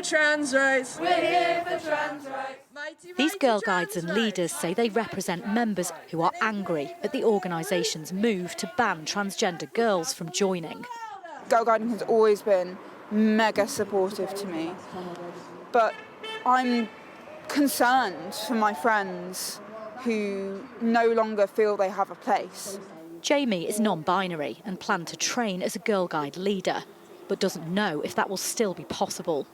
for trans rights. We're here for trans rights. These girl guides and leaders say they represent members who are angry at the organisation's move to ban transgender girls from joining. Girlguiding has always been mega supportive to me, but I'm concerned for my friends who no longer feel they have a place. Jamie is non-binary and planned to train as a Girl Guide leader, but doesn't know if that will still be possible.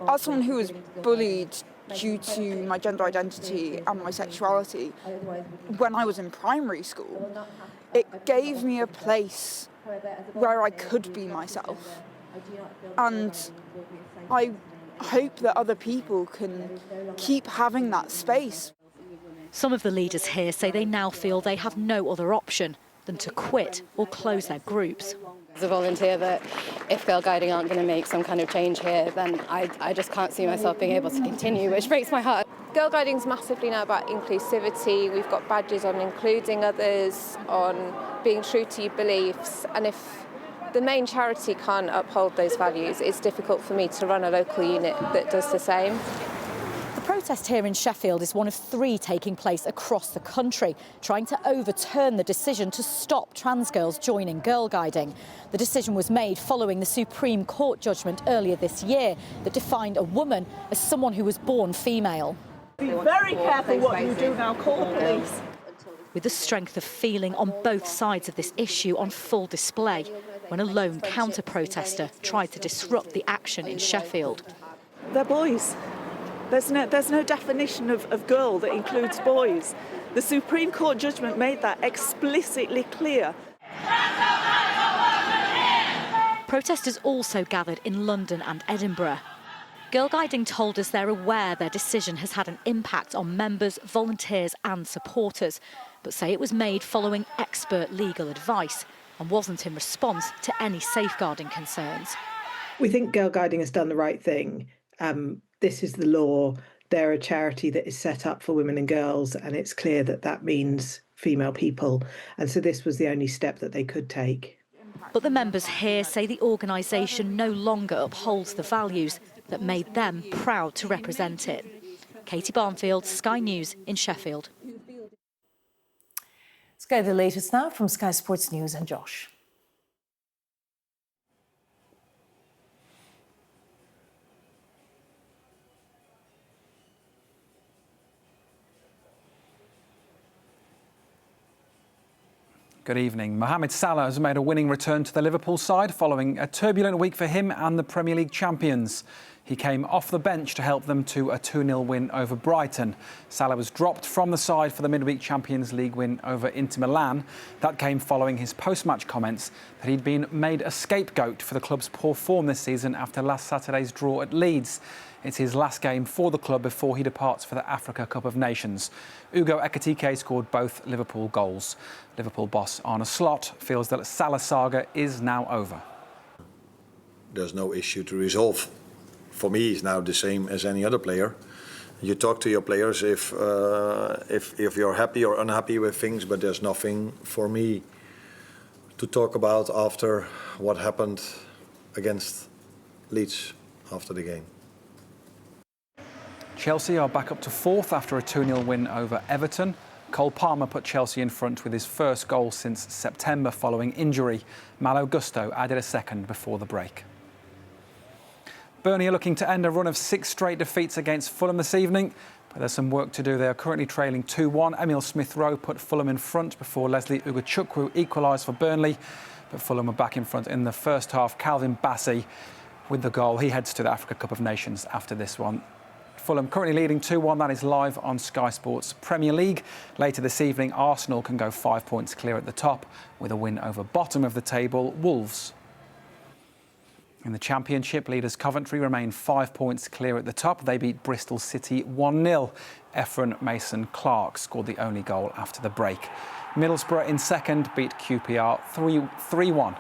As someone who was bullied due to my gender identity and my sexuality, when I was in primary school, it gave me a place where I could be myself. And I hope that other people can keep having that space. Some of the leaders here say they now feel they have no other option than to quit or close their groups. As a volunteer, that if Girlguiding aren't going to make some kind of change here, then I just can't see myself being able to continue, which breaks my heart. Girlguiding's massively now about inclusivity. We've got badges on including others, on being true to your beliefs, and if the main charity can't uphold those values, it's difficult for me to run a local unit that does the same. The protest here in Sheffield is one of 3 taking place across the country, trying to overturn the decision to stop trans girls joining Girlguiding. The decision was made following the Supreme Court judgment earlier this year that defined a woman as someone who was born female. Be very careful what you do now, call the police. With the strength of feeling on both sides of this issue on full display when a lone counter-protester tried to disrupt the action in Sheffield. They're boys. There's no definition of girl that includes boys. The Supreme Court judgment made that explicitly clear. Protesters also gathered in London and Edinburgh. Girlguiding told us they're aware their decision has had an impact on members, volunteers and supporters, but say it was made following expert legal advice and wasn't in response to any safeguarding concerns. We think Girlguiding has done the right thing. This is the law. They're a charity that is set up for women and girls, and it's clear that that means female people. And so this was the only step that they could take. But the members here say the organisation no longer upholds the values that made them proud to represent it. Katie Barnfield, Sky News in Sheffield. Let's get the latest now from Sky Sports News and Josh. Good evening. Mohamed Salah has made a winning return to the Liverpool side following a turbulent week for him and the Premier League champions. He came off the bench to help them to a 2-0 win over Brighton. Salah was dropped from the side for the midweek Champions League win over Inter Milan. That came following his post-match comments that he'd been made a scapegoat for the club's poor form this season after last Saturday's draw at Leeds. It's his last game for the club before he departs for the Africa Cup of Nations. Ugo Ekitike scored both Liverpool goals. Liverpool boss Arne Slot feels that Salah's saga is now over. There's no issue to resolve. For me, he's now the same as any other player. You talk to your players if you're happy or unhappy with things, but there's nothing for me to talk about after what happened against Leeds after the game. Chelsea are back up to 4th after a 2-0 win over Everton. Cole Palmer put Chelsea in front with his first goal since September following injury. Malo Gusto added a second before the break. Burnley are looking to end a run of 6 straight defeats against Fulham this evening, but there's some work to do. They are currently trailing 2-1. Emile Smith-Rowe put Fulham in front before Leslie Ugochukwu equalised for Burnley, but Fulham were back in front in the first half. Calvin Bassey with the goal. He heads to the Africa Cup of Nations after this one. Fulham currently leading 2-1. That is live on Sky Sports Premier League. Later this evening, Arsenal can go 5 points clear at the top with a win over bottom of the table, Wolves. In the Championship, leaders Coventry remain 5 points clear at the top. They beat Bristol City 1-0. Efren Mason-Clark scored the only goal after the break. Middlesbrough in second beat QPR 3-1.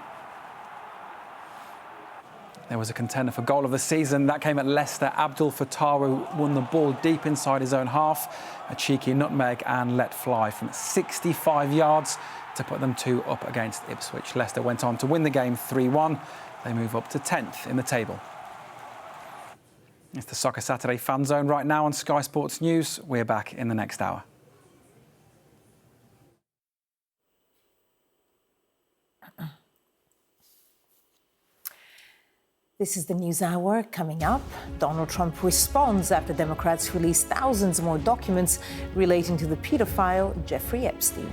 There was a contender for goal of the season. That came at Leicester. Abdul Fatawu won the ball deep inside his own half. A cheeky nutmeg and let fly from 65 yards to put them 2 up against Ipswich. Leicester went on to win the game 3-1. They move up to 10th in the table. It's the Soccer Saturday Fan Zone right now on Sky Sports News. We're back in the next hour. This is the News Hour. Coming up, Donald Trump responds after Democrats release thousands more documents relating to the pedophile Jeffrey Epstein.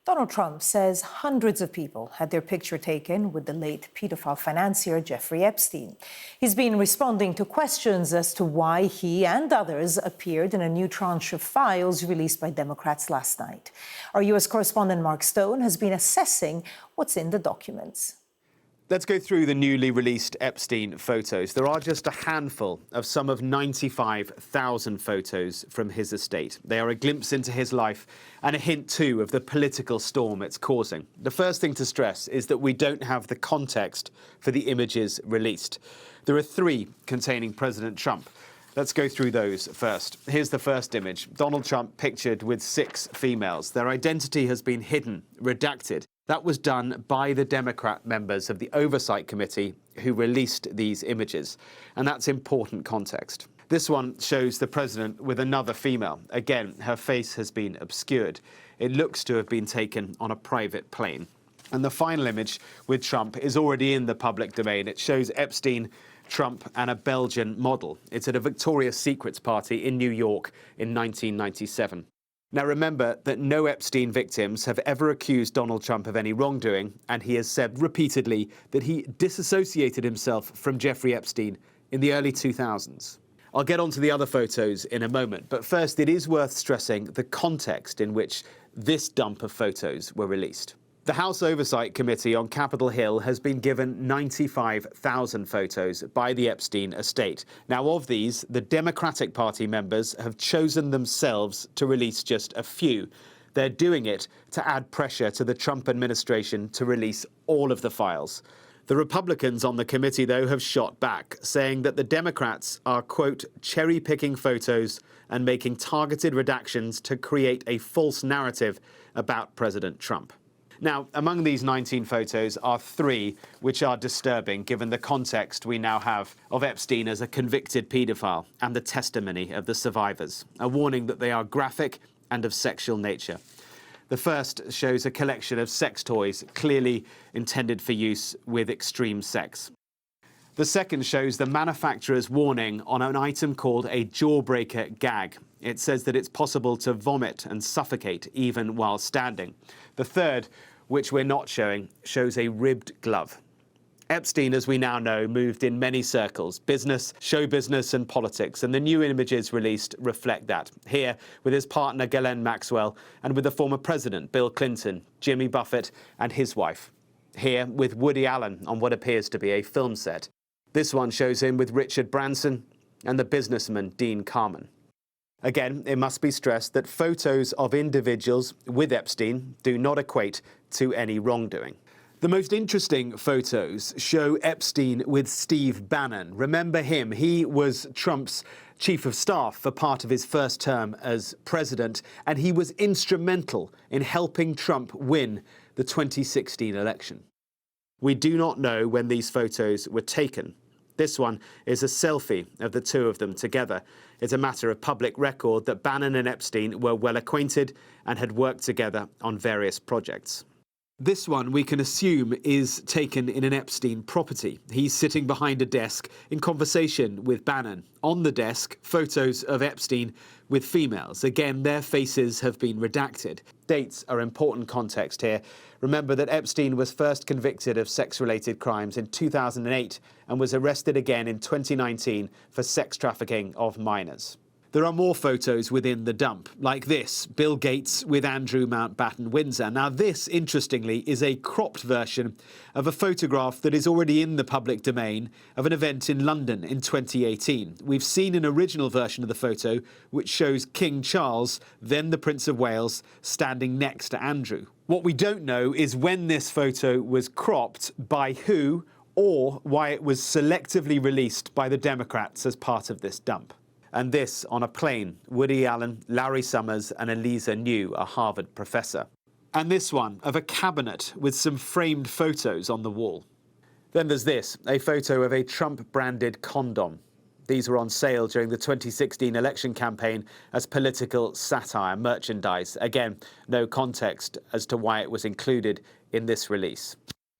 Donald Trump says hundreds of people had their picture taken with the late pedophile financier Jeffrey Epstein. He's been responding to questions as to why he and others appeared in a new tranche of files released by Democrats last night. Our U.S. correspondent Mark Stone has been assessing what's in the documents. Let's go through the newly released Epstein photos. There are just a handful of some of 95,000 photos from his estate. They are a glimpse into his life and a hint, too, of the political storm it's causing. The first thing to stress is that we don't have the context for the images released. There are 3 containing President Trump. Let's go through those first. Here's the first image. Donald Trump pictured with 6 females. Their identity has been hidden, redacted. That was done by the Democrat members of the Oversight Committee who released these images. And that's important context. This one shows the president with another female. Again, her face has been obscured. It looks to have been taken on a private plane. And the final image with Trump is already in the public domain. It shows Epstein, Trump and a Belgian model. It's at a Victoria's Secrets party in New York in 1997. Now remember that no Epstein victims have ever accused Donald Trump of any wrongdoing, and he has said repeatedly that he disassociated himself from Jeffrey Epstein in the early 2000s. I'll get on to the other photos in a moment, but first it is worth stressing the context in which this dump of photos were released. The House Oversight Committee on Capitol Hill has been given 95,000 photos by the Epstein estate. Now, of these, the Democratic Party members have chosen themselves to release just a few. They're doing it to add pressure to the Trump administration to release all of the files. The Republicans on the committee, though, have shot back, saying that the Democrats are, quote, cherry-picking photos and making targeted redactions to create a false narrative about President Trump. Now, among these 19 photos are 3 which are disturbing, given the context we now have of Epstein as a convicted paedophile and the testimony of the survivors, a warning that they are graphic and of sexual nature. The first shows a collection of sex toys clearly intended for use with extreme sex. The second shows the manufacturer's warning on an item called a jawbreaker gag. It says that it's possible to vomit and suffocate even while standing. The third, which we're not showing, shows a ribbed glove. Epstein, as we now know, moved in many circles, business, show business and politics, and the new images released reflect that. Here, with his partner Ghislaine Maxwell, and with the former president Bill Clinton, Jimmy Buffett and his wife. Here, with Woody Allen on what appears to be a film set. This one shows him with Richard Branson and the businessman Dean Carman. Again, it must be stressed that photos of individuals with Epstein do not equate to any wrongdoing. The most interesting photos show Epstein with Steve Bannon. Remember him? He was Trump's chief of staff for part of his first term as president, and he was instrumental in helping Trump win the 2016 election. We do not know when these photos were taken. This one is a selfie of the two of them together. It's a matter of public record that Bannon and Epstein were well acquainted and had worked together on various projects. This one, we can assume, is taken in an Epstein property. He's sitting behind a desk in conversation with Bannon. On the desk, photos of Epstein with females. Again, their faces have been redacted. Dates are important context here. Remember that Epstein was first convicted of sex-related crimes in 2008 and was arrested again in 2019 for sex trafficking of minors. There are more photos within the dump, like this, Bill Gates with Andrew Mountbatten Windsor. Now this, interestingly, is a cropped version of a photograph that is already in the public domain of an event in London in 2018. We've seen an original version of the photo, which shows King Charles, then the Prince of Wales, standing next to Andrew. What we don't know is when this photo was cropped, by who, or why it was selectively released by the Democrats as part of this dump. And this on a plane, Woody Allen, Larry Summers and Eliza New, a Harvard professor. And this one of a cabinet with some framed photos on the wall. Then there's this, a photo of a Trump-branded condom. These were on sale during the 2016 election campaign as political satire merchandise. Again, no context as to why it was included in this release.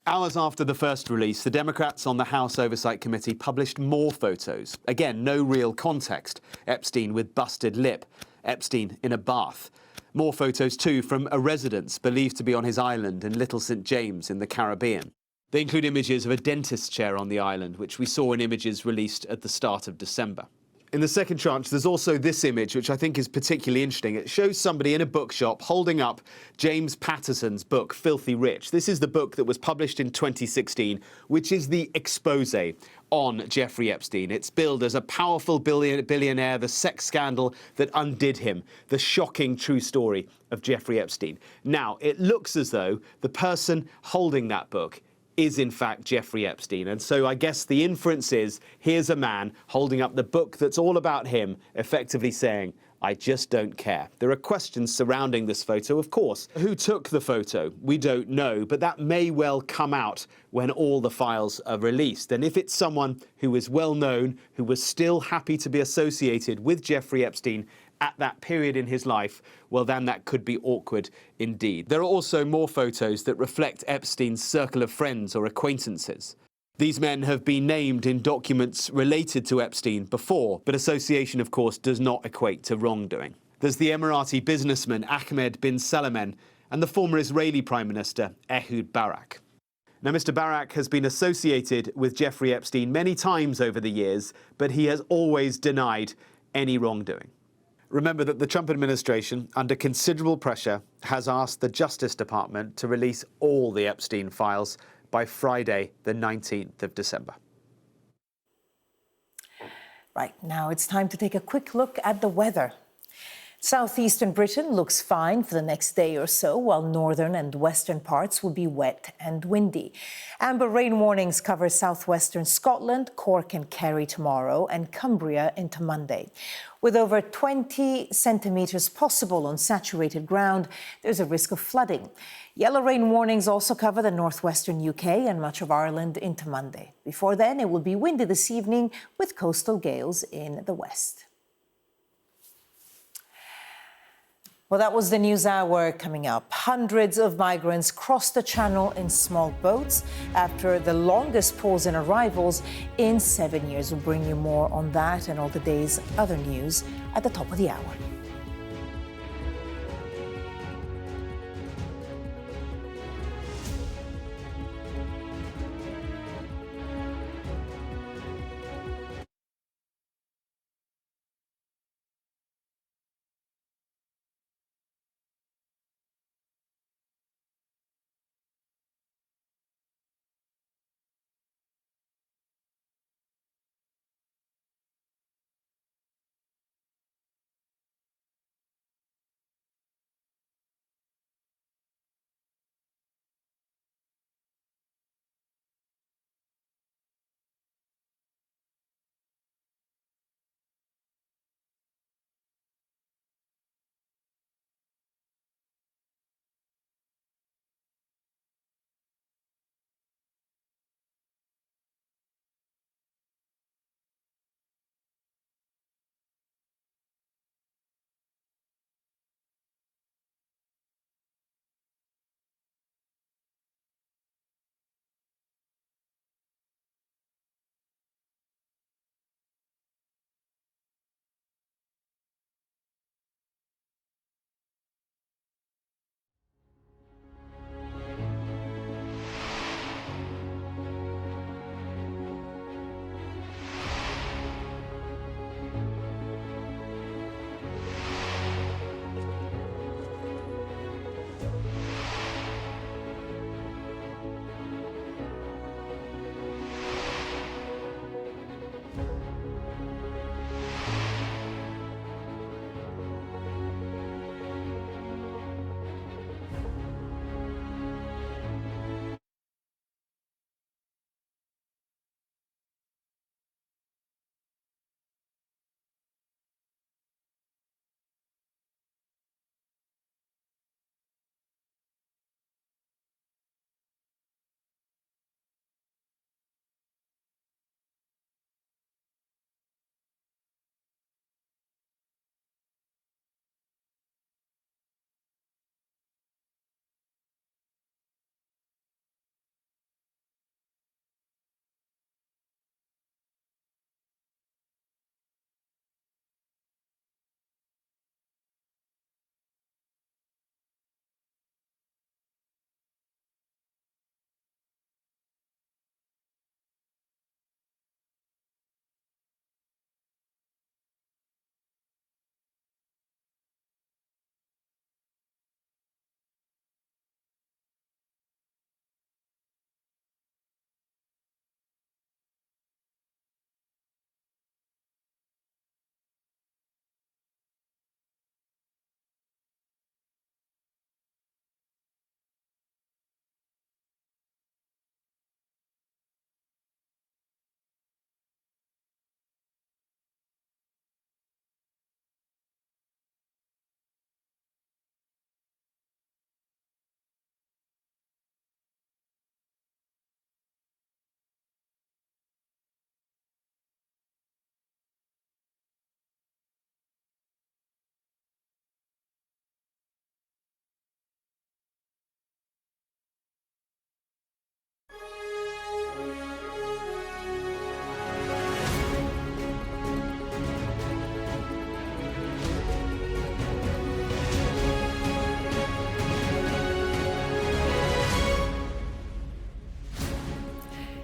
Hours after the first release, the Democrats on the House Oversight Committee published more photos. Again, no real context. Epstein with busted lip. Epstein in a bath. More photos, too, from a residence believed to be on his island in Little St. James in the Caribbean. They include images of a dentist's chair on the island, which we saw in images released at the start of December. In the second tranche, there's also this image, which I think is particularly interesting. It shows somebody in a bookshop holding up James Patterson's book, Filthy Rich. This is the book that was published in 2016, which is the exposé on Jeffrey Epstein. It's billed as a powerful billionaire, the sex scandal that undid him, the shocking true story of Jeffrey Epstein. Now, it looks as though the person holding that book is in fact Jeffrey Epstein. And so I guess the inference is, here's a man holding up the book that's all about him, effectively saying, I just don't care. There are questions surrounding this photo, of course. Who took the photo? We don't know, but that may well come out when all the files are released. And if it's someone who is well known, who was still happy to be associated with Jeffrey Epstein at that period in his life, well, then that could be awkward indeed. There are also more photos that reflect Epstein's circle of friends or acquaintances. These men have been named in documents related to Epstein before, but association, of course, does not equate to wrongdoing. There's the Emirati businessman Ahmed bin Salman and the former Israeli Prime Minister Ehud Barak. Now, Mr. Barak has been associated with Jeffrey Epstein many times over the years, but he has always denied any wrongdoing. Remember that the Trump administration, under considerable pressure, has asked the Justice Department to release all the Epstein files by Friday, the 19th of December. Right, now it's time to take a quick look at the weather. Southeastern Britain looks fine for the next day or so, while northern and western parts will be wet and windy. Amber rain warnings cover southwestern Scotland, Cork and Kerry tomorrow, and Cumbria into Monday. With over 20 centimetres possible on saturated ground, there's a risk of flooding. Yellow rain warnings also cover the northwestern UK and much of Ireland into Monday. Before then, it will be windy this evening with coastal gales in the west. Well, that was the News Hour. Coming up, hundreds of migrants crossed the channel in small boats after the longest pause in arrivals in 7 years. We'll bring you more on that and all the day's other news at the top of the hour.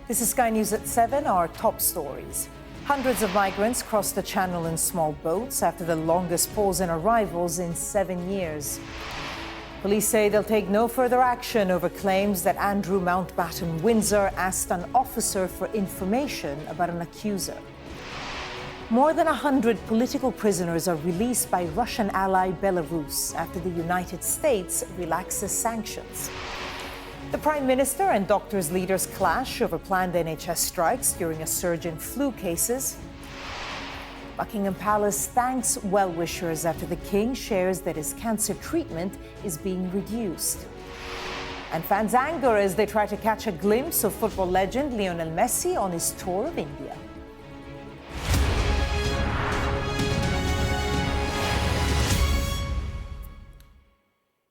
This is Sky News at 7, our top stories. Hundreds of migrants crossed the channel in small boats after the longest pause in arrivals in 7 years. Police say they'll take no further action over claims that Andrew Mountbatten Windsor asked an officer for information about an accuser. More than 100 political prisoners are released by Russian ally Belarus after the United States relaxes sanctions. The Prime Minister and doctors' leaders clash over planned NHS strikes during a surge in flu cases. Buckingham Palace thanks well-wishers after the King shares that his cancer treatment is being reduced. And fans anger as they try to catch a glimpse of football legend Lionel Messi on his tour of India.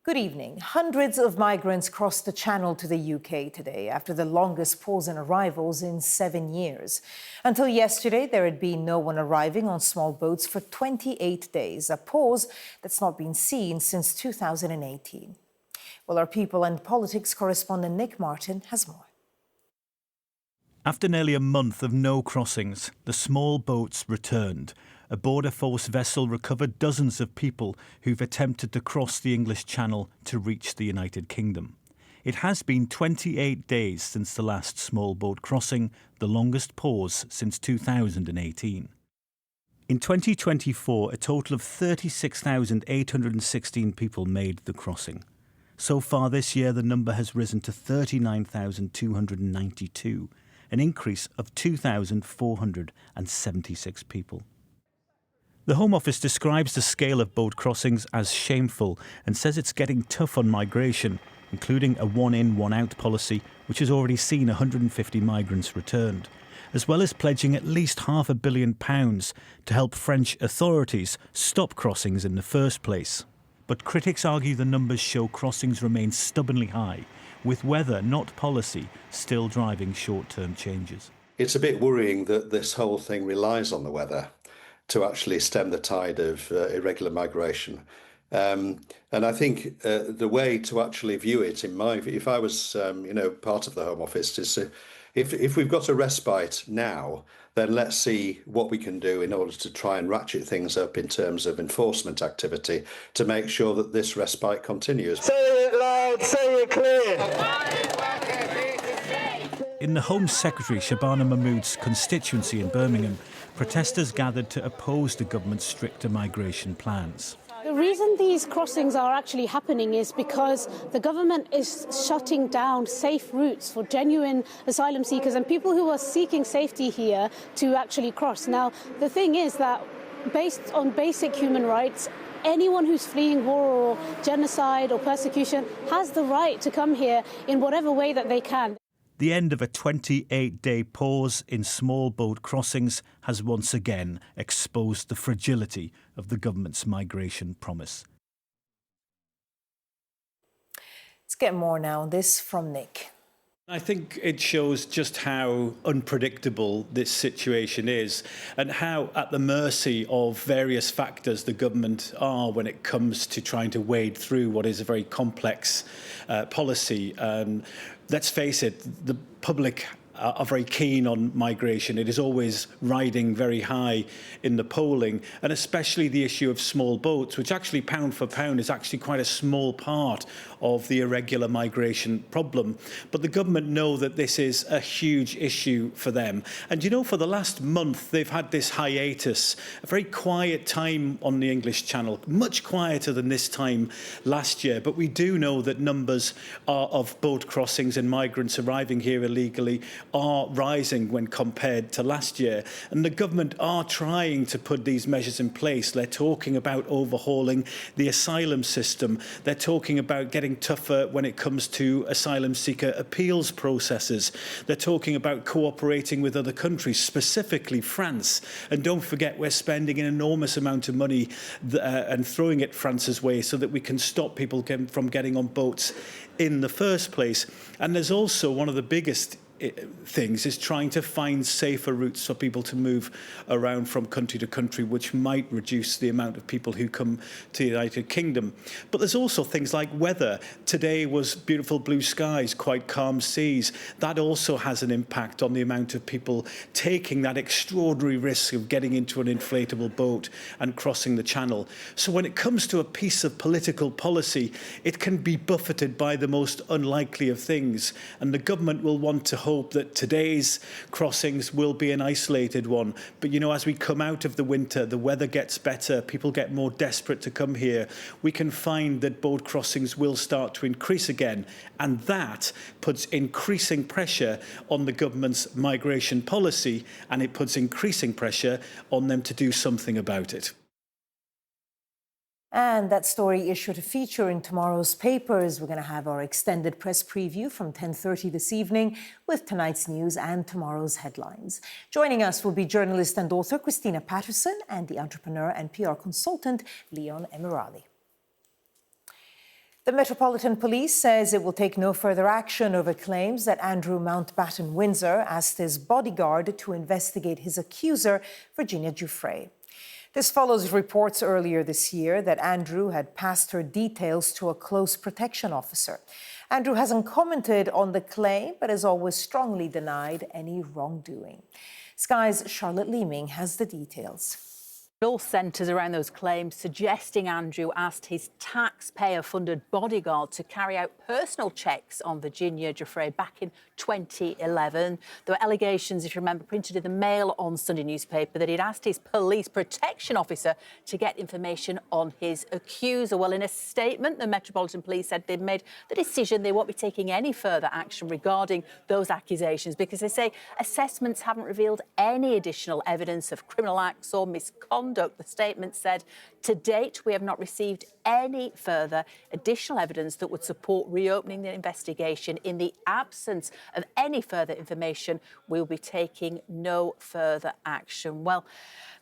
Good evening. Hundreds of migrants crossed the Channel to the UK today after the longest pause in arrivals in 7 years. Until yesterday, there had been no one arriving on small boats for 28 days, a pause that's not been seen since 2018. Well, our People and Politics correspondent Nick Martin has more. After nearly a month of no crossings, the small boats returned. A Border Force vessel recovered dozens of people who've attempted to cross the English Channel to reach the United Kingdom. It has been 28 days since the last small boat crossing, the longest pause since 2018. In 2024, a total of 36,816 people made the crossing. So far this year, the number has risen to 39,292, an increase of 2,476 people. The Home Office describes the scale of boat crossings as shameful and says it's getting tough on migration, including a one-in, one-out policy, which has already seen 150 migrants returned, as well as pledging at least £500 million to help French authorities stop crossings in the first place. But critics argue the numbers show crossings remain stubbornly high, with weather, not policy, still driving short-term changes. It's a bit worrying that this whole thing relies on the weather to actually stem the tide of irregular migration. And I think the way to actually view it, in my view, if I was part of the Home Office, is if we've got a respite now, then let's see what we can do in order to try and ratchet things up in terms of enforcement activity to make sure that this respite continues. Say it loud, say it clear. In the Home Secretary Shabana Mahmood's constituency in Birmingham, protesters gathered to oppose the government's stricter migration plans. The reason these crossings are actually happening is because the government is shutting down safe routes for genuine asylum seekers and people who are seeking safety here to actually cross. Now, the thing is that based on basic human rights, anyone who's fleeing war or genocide or persecution has the right to come here in whatever way that they can. The end of a 28-day pause in small boat crossings has once again exposed the fragility of the government's migration promise. Let's get more now on this from Nick. I think it shows just how unpredictable this situation is and how at the mercy of various factors the government are when it comes to trying to wade through what is a very complex policy. Let's face it, the public are very keen on migration. It is always riding very high in the polling, and especially the issue of small boats, which actually pound for pound is actually quite a small part of the irregular migration problem. But the government know that this is a huge issue for them. And you know, for the last month, they've had this hiatus, a very quiet time on the English Channel, much quieter than this time last year. But we do know that numbers of boat crossings and migrants arriving here illegally are rising when compared to last year. And the government are trying to put these measures in place. They're talking about overhauling the asylum system. They're talking about getting tougher when it comes to asylum seeker appeals processes. They're talking about cooperating with other countries, specifically France. And don't forget, we're spending an enormous amount of money and throwing it France's way so that we can stop people from getting on boats in the first place. And there's also one of the biggest things is trying to find safer routes for people to move around from country to country, which might reduce the amount of people who come to the United Kingdom. But there's also things like weather. Today was beautiful blue skies, quite calm seas. That also has an impact on the amount of people taking that extraordinary risk of getting into an inflatable boat and crossing the channel. So when it comes to a piece of political policy, it can be buffeted by the most unlikely of things. And the government will want to hope that today's crossings will be an isolated one. But, you know, as we come out of the winter, the weather gets better, people get more desperate to come here, we can find that boat crossings will start to increase again. And that puts increasing pressure on the government's migration policy, and it puts increasing pressure on them to do something about it. And that story is sure to feature in tomorrow's papers. We're going to have our extended press preview from 10:30 this evening with tonight's news and tomorrow's headlines. Joining us will be journalist and author Christina Patterson and the entrepreneur and PR consultant Leon Emirali. The Metropolitan Police says it will take no further action over claims that Andrew Mountbatten Windsor asked his bodyguard to investigate his accuser, Virginia Giuffre. This follows reports earlier this year that Andrew had passed her details to a close protection officer. Andrew hasn't commented on the claim, but has always strongly denied any wrongdoing. Sky's Charlotte Leeming has the details. It all centres around those claims suggesting Andrew asked his taxpayer-funded bodyguard to carry out personal checks on Virginia Giuffre back in 2011. There were allegations, if you remember, printed in the Mail on Sunday newspaper that he'd asked his police protection officer to get information on his accuser. Well, in a statement, the Metropolitan Police said they'd made the decision they won't be taking any further action regarding those accusations because they say assessments haven't revealed any additional evidence of criminal acts or misconduct. The statement said, to date, we have not received any further additional evidence that would support reopening the investigation. In the absence of any further information, we'll be taking no further action. Well,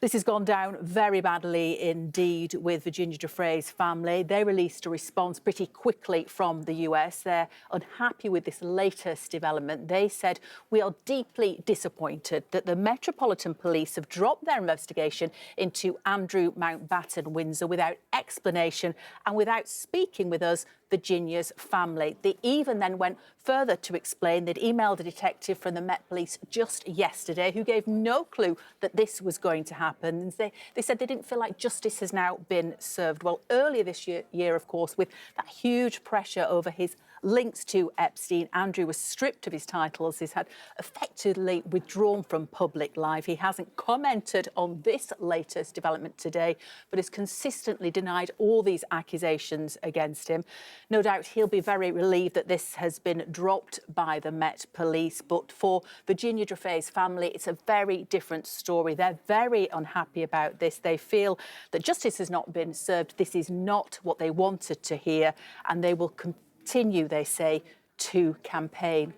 this has gone down very badly indeed with Virginia Giuffre's family. They released a response pretty quickly from the US. They're unhappy with this latest development. They said, we are deeply disappointed that the Metropolitan Police have dropped their investigation into Andrew Mountbatten Windsor without explanation and without speaking with us, Virginia's family. They even then went further to explain they'd emailed a detective from the Met Police just yesterday who gave no clue that this was going to happen. And they said they didn't feel like justice has now been served. Well, earlier this year, of course, with that huge pressure over his links to Epstein, Andrew was stripped of his titles. He's had effectively withdrawn from public life. He hasn't commented on this latest development today, but has consistently denied all these accusations against him. No doubt he'll be very relieved that this has been dropped by the Met Police, but for Virginia Giuffre's family, it's a very different story. They're very unhappy about this. They feel that justice has not been served. This is not what they wanted to hear, and they will continue, they say, to campaign